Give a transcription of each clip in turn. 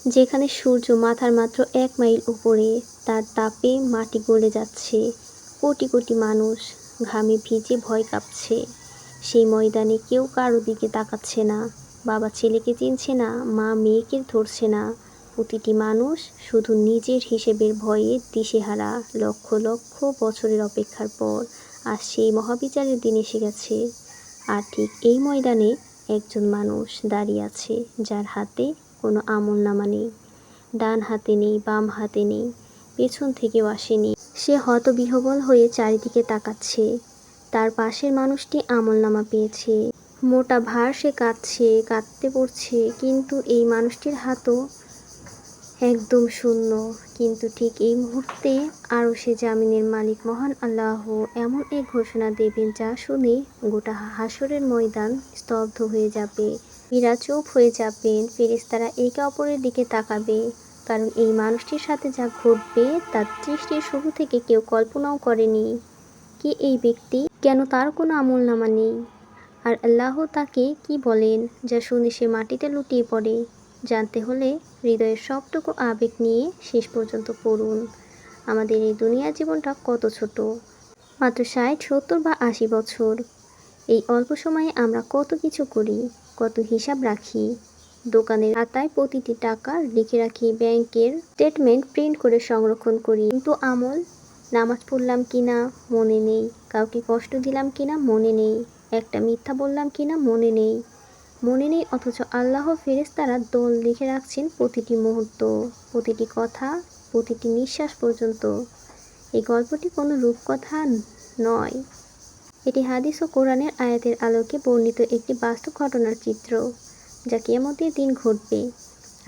যেখানে সূর্য মাথার মাত্র 1 মাইল উপরে, তার তাপে মাটি গলে যাচ্ছে, কোটি কোটি মানুষ ঘামে ভিজে ভয় কাঁপছে। সেই ময়দানে কেউ কারো দিকে তাকাচ্ছে না, বাবা ছেলেকে চিনছে না, মা মেয়েকে ধরছে না। প্রতিটি মানুষ শুধু নিজের হিসেবের ভয়ে দিশেহারা। লক্ষ লক্ষ বছরের অপেক্ষার পর আজ সেই মহাবিচারের দিন এসে গেছে। আর ঠিক এই ময়দানে একজন মানুষ দাঁড়িয়ে আছে, যার হাতে কোনো আমলনামা নেই, ডান হাতে নেই, বাম হাতে নেই, পেছন থেকেও আসেনি। সে হতবিহ্বল হয়ে চারিদিকে তাকাচ্ছে। তার পাশের মানুষটি আমলনামা পেয়েছে। মোটা ভার সে কাঁদছে, কাঁদতে পড়ছে, কিন্তু এই মানুষটির হাতও একদম শূন্য। কিন্তু ঠিক এই মুহূর্তে আরও সে জামিনের মালিক মহান আল্লাহ এমন এক ঘোষণা দেবেন, যা শুনে গোটা হাসরের ময়দান স্তব্ধ হয়ে যাবে। মীরা চুপ হয়ে যাবেন, ফেরেশতারা একে অপরের দিকে তাকাবে। কারণ এই মানুষটির সাথে যা ঘটবে তা সৃষ্টির শুরু থেকে কেউ কল্পনাও করেনি। কে এই ব্যক্তি? কেন তার কোনো আমলনামা নেই? আর আল্লাহ তাকে কি বলেন, যা শুনে সে মাটিতে লুটিয়ে পড়ে? জানতে হলে হৃদয়ের সবটুকু আবেগ নিয়ে শেষ পর্যন্ত পড়ুন। আমাদের এই দুনিয়ার জীবনটা কত ছোট, মাত্র 60, 70 বা 80 বছর। এই অল্প সময়ে আমরা কত কিছু করি, কত হিসাব রাখি। দোকানের খাতায় প্রতিটি টাকা লিখে রাখি, ব্যাংকের স্টেটমেন্ট প্রিন্ট করে সংরক্ষণ করি। কিন্তু আমল, নামাজ পড়লাম কিনা মনে নেই, কাউকে কষ্ট দিলাম কিনা মনে নেই, একটা মিথ্যা বললাম কিনা মনে নেই। মনে নেই, অথচ আল্লাহ ফেরেশতারা দল লিখে রাখছেন প্রতিটি মুহূর্ত, প্রতিটি কথা, প্রতিটি নিঃশ্বাস পর্যন্ত। এই গল্পটি কোনো রূপকথা নয়, এটি হাদিস ও কোরআনের আয়াতের আলোকে বর্ণিত একটি বাস্তব ঘটনার চিত্র, যা কিয়ামতের দিন ঘটবে।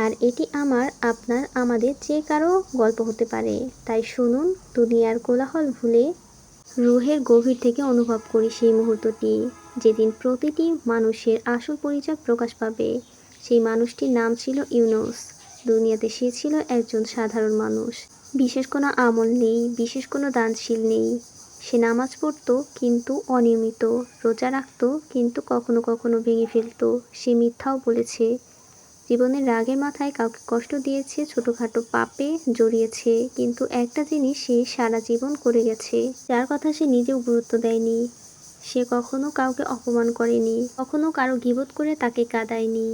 আর এটি আমার, আপনার, আমাদের যে কারো গল্প হতে পারে। তাই শুনুন, দুনিয়ার কোলাহল ভুলে রুহের গভীর থেকে অনুভব করি সেই মুহূর্তটি, যেদিন প্রতিটি মানুষের আসল পরিচয় প্রকাশ পাবে। সেই মানুষটির নাম ছিল ইউনুস। দুনিয়াতে সে ছিল একজন সাধারণ মানুষ। বিশেষ কোনো আমল নেই, বিশেষ কোনো দানশীল নেই। সে নামাজ পড়ত কিন্তু অনিয়মিত, রোজা রাখত কিন্তু কখনো কখনো ভেঙে ফেলত। সে মিথ্যাও বলেছে, জীবনের রাগের মাথায় কাউকে কষ্ট দিয়েছে, ছোটোখাটো পাপে জড়িয়েছে। কিন্তু একটা জিনিস সে সারা জীবন করে গেছে, যার কথা সে নিজেও গুরুত্ব দেয়নি। সে কখনো কাউকে অপমান করেনি, কখনো কারো গীবত করে তাকে কাঁদায়নি।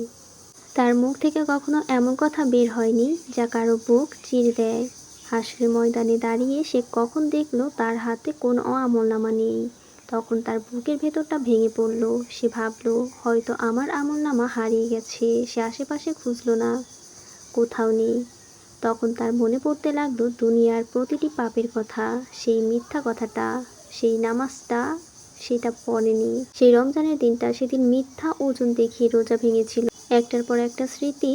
তার মুখ থেকে কখনো এমন কথা বের হয়নি যা কারো বুক চিরে দেয়। হাসরের ময়দানে দাঁড়িয়ে সে কখন দেখলো তার হাতে কোনো আমলনামা নেই, তখন তার বুকের ভেতরটা ভেঙে পড়ল। সে ভাবলো, হয়তো আমার আমলনামা হারিয়ে গেছে। সে আশেপাশে খুঁজলো না, কোথাও নেই। তখন তার মনে পড়তে লাগলো দুনিয়ার প্রতিটি পাপের কথা, সেই মিথ্যা কথাটা, সেই নামাজটা সেটা পড়েনি, সেই রমজানের দিনটা, সেদিন মিথ্যা ওজন দেখিয়ে রোজা ভেঙেছিল। একটার পর একটা স্মৃতি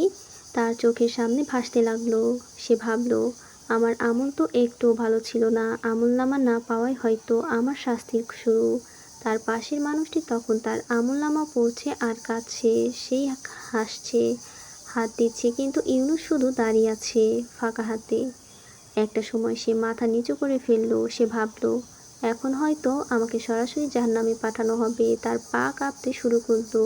তার চোখের সামনে ভাসতে লাগলো। সে ভাবলো, আমার আমল তো একটুও ভালো ছিল না, আমলনামা না পাওয়াই হয়তো আমার শাস্তির শুরু। তার পাশের মানুষটি তখন তার আমলনামা পড়ছে আর কাঁদছে, সেই হাসছে, হাত দিচ্ছে, কিন্তু ইউনুস শুধু দাঁড়িয়ে আছে ফাঁকা হাতে। একটা সময় সে মাথা নিচু করে ফেললো। সে ভাবলো, এখন হয়তো আমাকে সরাসরি জাহান্নামে পাঠানো হবে। তার পা কাঁপতে শুরু করলো।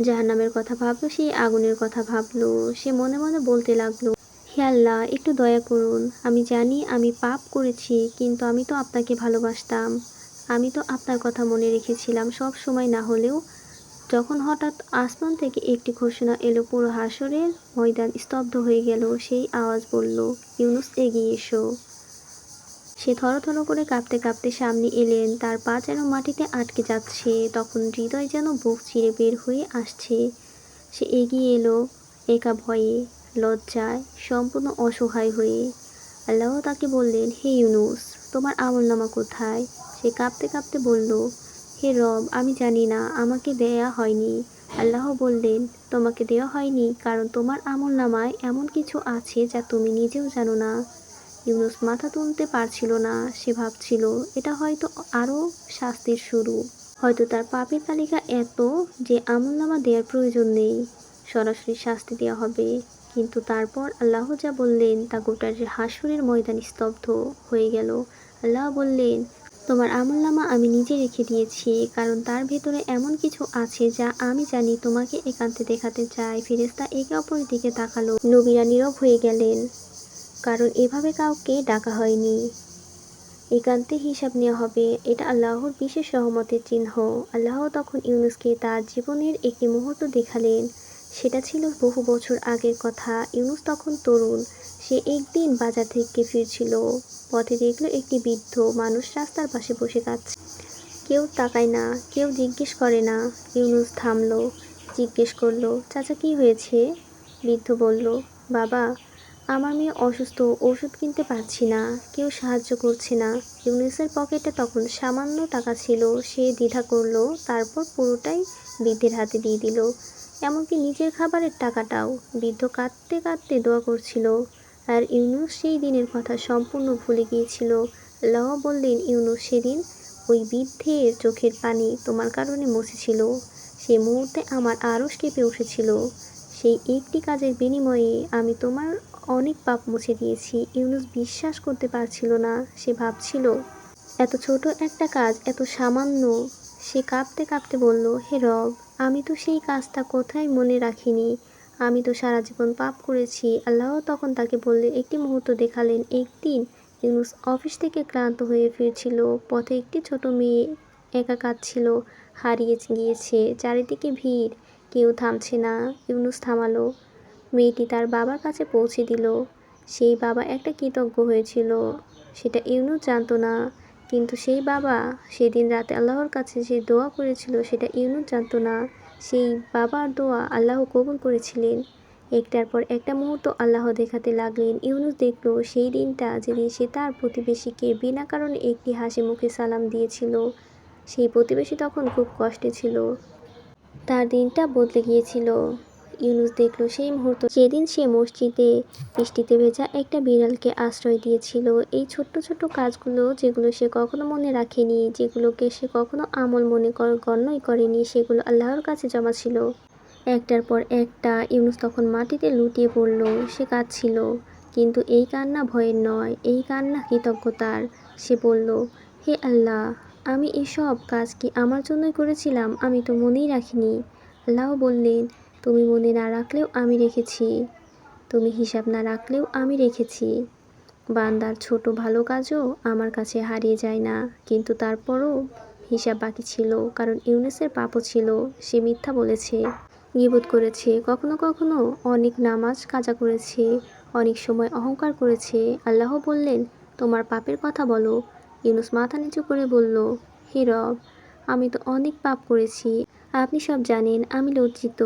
জাহান্নামের কথা ভাবলো, সেই আগুনের কথা ভাবলো। সে মনে মনে বলতে লাগলো, হে আল্লাহ, একটু দয়া করুন। আমি জানি আমি পাপ করেছি, কিন্তু আমি তো আপনাকে ভালোবাসতাম, আমি তো আপনার কথা মনে রেখেছিলাম সব সময় না হলেও। যখন হঠাৎ আসমান থেকে একটি ঘোষণা এলো, পুরো হাসরের ময়দান স্তব্ধ হয়ে গেল। সেই আওয়াজ বলল, ইউনুস এগিয়ে এসো। সে থরথর করে কাঁপতে কাঁপতে সামনে এলেন। তার পা যেন মাটিতে আটকে যাচ্ছে, তখন হৃদয় যেন বুক চিরে বের হয়ে আসছে। সে এগিয়ে এলো, একা ভয়ে, লজ্জায়, সম্পূর্ণ অসহায় হয়ে। আল্লাহ তাকে বললেন, হে ইউনুস, তোমার আমলনামা কোথায়? সে কাঁপতে কাঁপতে বলল, হে রব, আমি জানি না, আমাকে দেয়া হয়নি। আল্লাহ বললেন, তোমাকে দেওয়া হয়নি কারণ তোমার আমলনামায় এমন কিছু আছে যা তুমি নিজেও জানো না। ইউনুস মাথা তুলতে পারছিল না। সে ভাবছিল, এটা হয়তো আরও শাস্তির শুরু। হয়তো তার পাপের তালিকা এত যে আমলনামা দেওয়ার প্রয়োজন নেই, সরাসরি শাস্তি দেওয়া হবে। কিন্তু তারপর আল্লাহ যা বললেন তা গোটা হাসরের ময়দান স্তব্ধ হয়ে গেল। আল্লাহ বললেন, তোমার আমলনামা আমি নিজে রেখে দিয়েছি, কারণ তার ভেতরে এমন কিছু আছে যা আমি জানি তোমাকে একান্তে দেখাতে চাই। ফেরেশতা একে অপরের দিকে তাকালো। নবীরা নীরব হয়ে গেলেন, কারণ এভাবে কাউকে ডাকা হয়নি। একান্তে হিসাব নেওয়া হবে, এটা আল্লাহর বিশেষ রহমতের চিহ্ন। আল্লাহ তখন ইউনুসকে তার জীবনের একটি মুহূর্ত দেখালেন। সেটা ছিল বহু বছর আগের কথা। ইউনুস তখন তরুণ। সে একদিন বাজার থেকে ফিরছিল। পথে দেখল একটি বৃদ্ধ মানুষ রাস্তার পাশে বসে কাঁদছে। কেউ তাকায় না, কেউ জিজ্ঞেস করে না। ইউনুস থামলো, জিজ্ঞেস করলো, চাচা কি হয়েছে? বৃদ্ধ বলল, বাবা, আমার মেয়ে অসুস্থ, ওষুধ কিনতে পারছি না, কেউ সাহায্য করছে না। ইউনুসের পকেটে তখন সামান্য টাকা ছিল। সে দ্বিধা করলো, তারপর পুরোটাই বৃদ্ধের হাতে দিয়ে দিল, এমনকি নিজের খাবারের টাকাটাও। বৃদ্ধ কাঁদতে কাঁদতে দোয়া করছিল, আর ইউনুস সেই দিনের কথা সম্পূর্ণ ভুলে গিয়েছিল। আল্লাহ বললেন, ইউনুস, সেদিন ওই বৃদ্ধের চোখের পানি তোমার কারণে মুছেছিল। সেই মুহূর্তে আমার আরশ কেঁপে উঠেছিল। সেই একটি কাজের বিনিময়ে আমি তোমার অনেক পাপ মুছে দিয়েছি। ইউনুস বিশ্বাস করতে পারছিল না। সে ভাবছিল, এত ছোট একটা কাজ, এত সামান্য। সে কাঁপতে কাঁপতে বলল, হে রব, আমি তো সেই কাজটা কোথায় মনে রাখিনি। আমি তো সারা জীবন পাপ করেছি। আল্লাহ তখন তাকে বললেন, একটি মুহূর্ত দেখালেন। একদিন ইউনুস অফিস থেকে ক্লান্ত হয়ে ফিরছিল। পথে একটি ছোট মেয়ে একা কাঁদছিল, হারিয়ে গিয়েছে। চারিদিকে ভিড়, কেউ থামছে না। ইউনুস থামালো। মেয়েটি তার বাবার কাছে পৌঁছে দিল। সেই বাবা একটা কৃতজ্ঞ হয়েছিল, সেটা ইউনুস জানতো না। কিন্তু সেই বাবা সেদিন রাতে আল্লাহর কাছে যে দোয়া করেছিল, সেটা ইউনুস জানতো না। সেই বাবার দোয়া আল্লাহ কবুল করেছিলেন। একটার পর একটা মুহূর্ত আল্লাহ দেখাতে লাগলেন। ইউনুস দেখল সেই দিনটা যেদিন সে তার প্রতিবেশীকে বিনা কারণে একটি হাসি মুখে সালাম দিয়েছিল। সেই প্রতিবেশী তখন খুব কষ্টে ছিল। তার দিনটা বদলে গিয়েছিল। ইউনুস দেখল সেই মুহূর্ত যেদিন সে মসজিদে বৃষ্টিতে ভেজা একটা বিড়ালকে আশ্রয় দিয়েছিল। এই ছোট্ট ছোট্ট কাজগুলো, যেগুলো সে কখনো মনে রাখেনি, যেগুলোকে সে কখনো আমল মনে গণ্যই করেনি, সেগুলো আল্লাহর কাছে জমা ছিল। একটার পর একটা ইউনুস তখন মাটিতে লুটিয়ে পড়ল। সে কাঁদছিল, কিন্তু এই কান্না ভয়ের নয়, এই কান্না কৃতজ্ঞতার। সে বলল, হে আল্লাহ, আমি এসব কাজ কি আমার জন্যই করেছিলাম? আমি তো মনেই রাখিনি। আল্লাহ বললেন, তুমি মনে না রাখলেও আমি রেখেছি, তুমি হিসাব না রাখলেও আমি রেখেছি। বান্দার ছোট ভালো কাজও আমার কাছে হারিয়ে যায় না। কিন্তু তারপরও হিসাব বাকি ছিল, কারণ ইউনুসের পাপও ছিল। সে মিথ্যা বলেছে, গীবত করেছে, কখনো কখনো অনেক নামাজ কাজা করেছে, অনেক সময় অহংকার করেছে। আল্লাহ বললেন, তোমার পাপের কথা বলো। ইউনুস মাথা নিচু করে বলল, হে রব, আমি তো অনেক পাপ করেছি, আপনি সব জানেন, আমি লজ্জিত।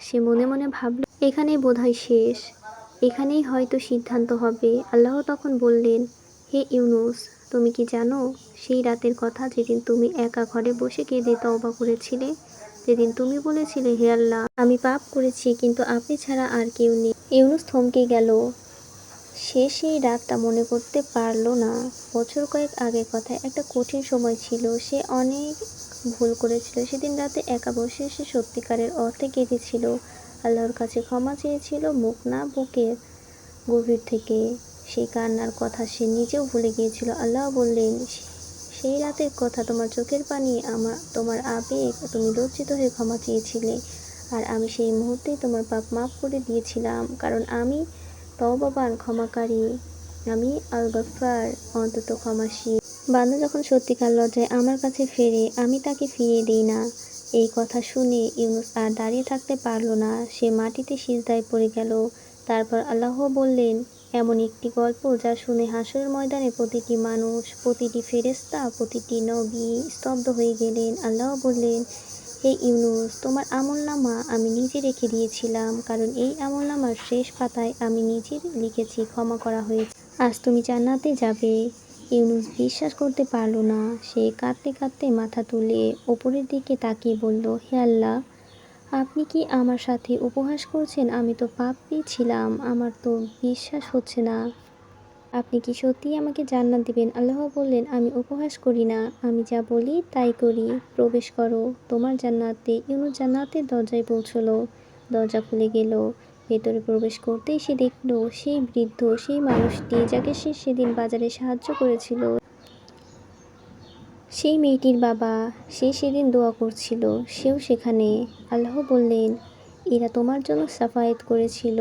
সে মনে মনে ভাবল, এখানেই বোধহয় শেষ, এখানেই হয়তো সিদ্ধান্ত হবে। আল্লাহ তখন বললেন, হে ইউনুস, তুমি কি জানো সেই রাতের কথা যেদিন তুমি একা ঘরে বসে কেঁদে তওবা করেছিলে? যেদিন তুমি বলেছিলে, হে আল্লাহ, আমি পাপ করেছি, কিন্তু আপনি ছাড়া আর কেউ নেই। ইউনুস থমকে গেল। সে সেই রাতটা মনে করতে পারল না। বছর কয়েক আগের কথা, একটা কঠিন সময় ছিল। সে অনেক ভুল করেছিল। সেদিন রাতে একা বসে সে সত্যিকারের অর্থে কেঁদেছিল। আল্লাহর কাছে ক্ষমা চেয়েছিল, মুখ না, বুকের গভীর থেকে। সেই কান্নার কথা সে নিজেও ভুলে গিয়েছিল। আল্লাহ বললেন, সেই রাতের কথা, তোমার চোখের পানি, তোমার আবেগ, তুমি লজ্জিত হয়ে ক্ষমা চেয়েছিলে, আর আমি সেই মুহূর্তেই তোমার পাপ মাফ করে দিয়েছিলাম, কারণ আমি তওবাবান, ক্ষমাকারী, আমি আল গফফার, অন্তত ক্ষমাশীল। বান্দা যখন সত্যিকার লজ্জায় আমার কাছে ফেরে, আমি তাকে ফিরিয়ে দিই না। এই কথা শুনে ইউনুস আর দাঁড়িয়ে থাকতে পারল না। সে মাটিতে সিজদায় পড়ে গেল। তারপর আল্লাহ বললেন, এমন একটি গল্প যা শুনে হাসরের ময়দানে প্রতিটি মানুষ, প্রতিটি ফেরেশতা, প্রতিটি নবী স্তব্ধ হয়ে গেলেন। আল্লাহ বললেন, হে ইউনুস, তোমার আমলনামা আমি নিজে রেখে দিয়েছিলাম, কারণ এই আমলনামার শেষ পাতায় আমি নিজে লিখেছি, ক্ষমা করা হয়েছে, আজ তুমি জান্নাতে যাবে। ইউনুস বিশ্বাস করতে পারল না। সে কাঁদতে কাঁদতে মাথা তুলে ওপরের দিকে তাকিয়ে বলল, হে আল্লাহ, আপনি কি আমার সাথে উপহাস করছেন? আমি তো পাপী ছিলাম, আমার তো বিশ্বাস হচ্ছে না। আপনি কি সত্যিই আমাকে জান্নাত দিবেন? আল্লাহ বললেন, আমি উপহাস করি না, আমি যা বলি তাই করি। প্রবেশ করো তোমার জান্নাতে। ইউনুস জান্নাতের দরজায় পৌঁছলো। দরজা খুলে গেল। ভেতরে প্রবেশ করতেই সে দেখল সেই বৃদ্ধ, সেই মানুষটি যাকে সে সেদিন বাজারে সাহায্য করেছিল। সেই মেয়েটির বাবা, সে সেদিন দোয়া করছিল, সেও সেখানে। আল্লাহ বললেন, এরা তোমার জন্য শাফায়াত করেছিল,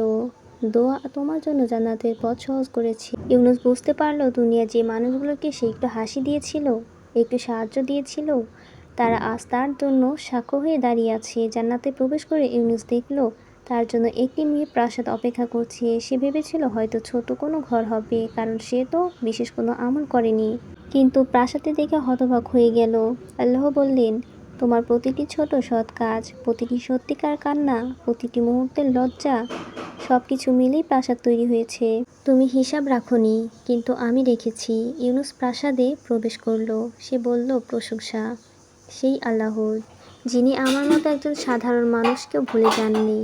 দোয়া তোমার জন্য জান্নাতের পথ সহজ করেছে। ইউনুস বুঝতে পারল, দুনিয়া যে মানুষগুলোকে সে একটু হাসি দিয়েছিল, একটু সাহায্য দিয়েছিল, তারা আজ তার জন্য সাক্ষ্য হয়ে দাঁড়িয়ে আছে। জান্নাতে প্রবেশ করে ইউনুস দেখল তার জন্য একটি মেয়ে প্রাসাদ অপেক্ষা করছে। সে ভেবেছিল হয়তো ছোট কোনো ঘর হবে, কারণ সে তো বিশেষ কোনো আমল করেনি। কিন্তু প্রাসাদে দেখে হতবাক হয়ে গেল। আল্লাহ বললেন, তোমার প্রতিটি ছোট সৎ কাজ, প্রতিটি সত্যিকার কান্না, প্রতিটি মুহূর্তের লজ্জা, সব কিছু মিলেই প্রাসাদ তৈরি হয়েছে। তুমি হিসাব রাখোনি, কিন্তু আমি রেখেছি। ইউনুস প্রাসাদে প্রবেশ করল। সে বলল, প্রশংসা সেই আল্লাহর, যিনি আমার মতো একজন সাধারণ মানুষকেও ভুলে যাননি।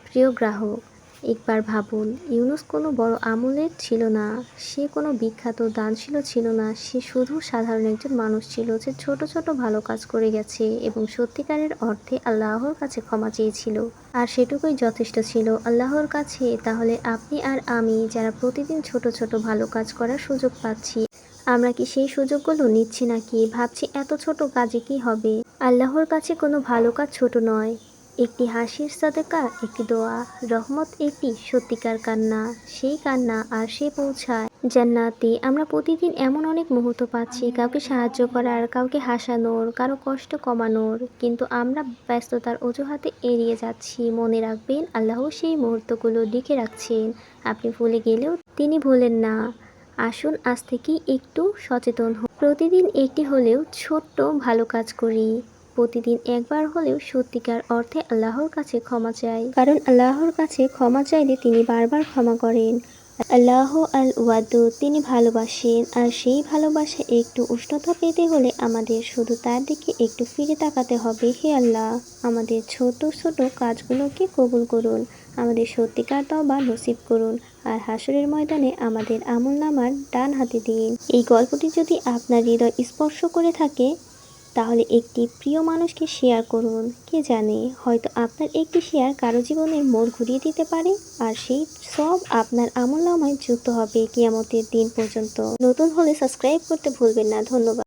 প্রিয় গ্রাহক, একবার ভাবুন, ইউনুস কোনো বড় আমলের ছিল না, সে কোনো বিখ্যাত দানশীল ছিল না, সে শুধু সাধারণ একজন মানুষ ছিল যে ছোট ছোট ভালো কাজ করে গেছে এবং সত্যিকারের অর্থে আল্লাহর কাছে ক্ষমা চেয়েছিল। আর সেটুকুই যথেষ্ট ছিল আল্লাহর কাছে। তাহলে আপনি আর আমি যারা প্রতিদিন ছোট ছোট ভালো কাজ করার সুযোগ পাচ্ছি, আমরা কি সেই সুযোগগুলো নিচ্ছি নাকি ভাবছি এত ছোট কাজে কি হবে? আল্লাহর কাছে কোনো ভালো কাজ ছোট নয়। একটি হাসির সাদেকা, একটি দোয়া, রহমত, একটি সত্যিকার কান্না, সেই কান্না আর সে পৌঁছায় জান্নাতে। আমরা প্রতিদিন এমন অনেক মুহূর্ত পাচ্ছি, কাউকে সাহায্য করার, কাউকে হাসানোর, কারো কষ্ট কমানোর, কিন্তু আমরা ব্যস্ততার অজুহাতে এড়িয়ে যাচ্ছি। মনে রাখবেন, আল্লাহ সেই মুহূর্তগুলো লিখে রাখছেন। আপনি ভুলে গেলেও তিনি ভোলেন না। আসুন আজ থেকেই একটু সচেতন হই। প্রতিদিন একটি হলেও ছোট্ট ভালো কাজ করি। প্রতিদিন একবার হলেও সত্যিকার অর্থে আল্লাহর কাছে ক্ষমা চাই, কারণ আল্লাহর কাছে ক্ষমা চাইলে তিনি বারবার ক্ষমা করেন। আল্লাহ আল ওয়াদুদ, তিনি ভালোবাসেন, আর সেই ভালোবাসা একটু উষ্ণতা পেতে হলে আমাদের শুধু তার দিকে একটু ফিরে তাকাতে হবে। হে আল্লাহ, আমাদের ছোট ছোট কাজগুলোকে কবুল করুন, আমাদের সত্যিকার তওবা নসিব করুন, আর হাসরের ময়দানে আমাদের আমলনামার ডান হাতে দিন। এই গল্পটি যদি আপনার হৃদয় স্পর্শ করে থাকে, তাহলে একটি প্রিয় মানুষকে শেয়ার করুন। কে জানে, হয়তো আপনার একটি শেয়ার কারো জীবনের মোড় ঘুরিয়ে দিতে পারে, আর সেই সব আপনার আমলনামায় যুক্ত হবে কিয়ামতের দিন পর্যন্ত। নতুন হলে সাবস্ক্রাইব করতে ভুলবেন না। ধন্যবাদ।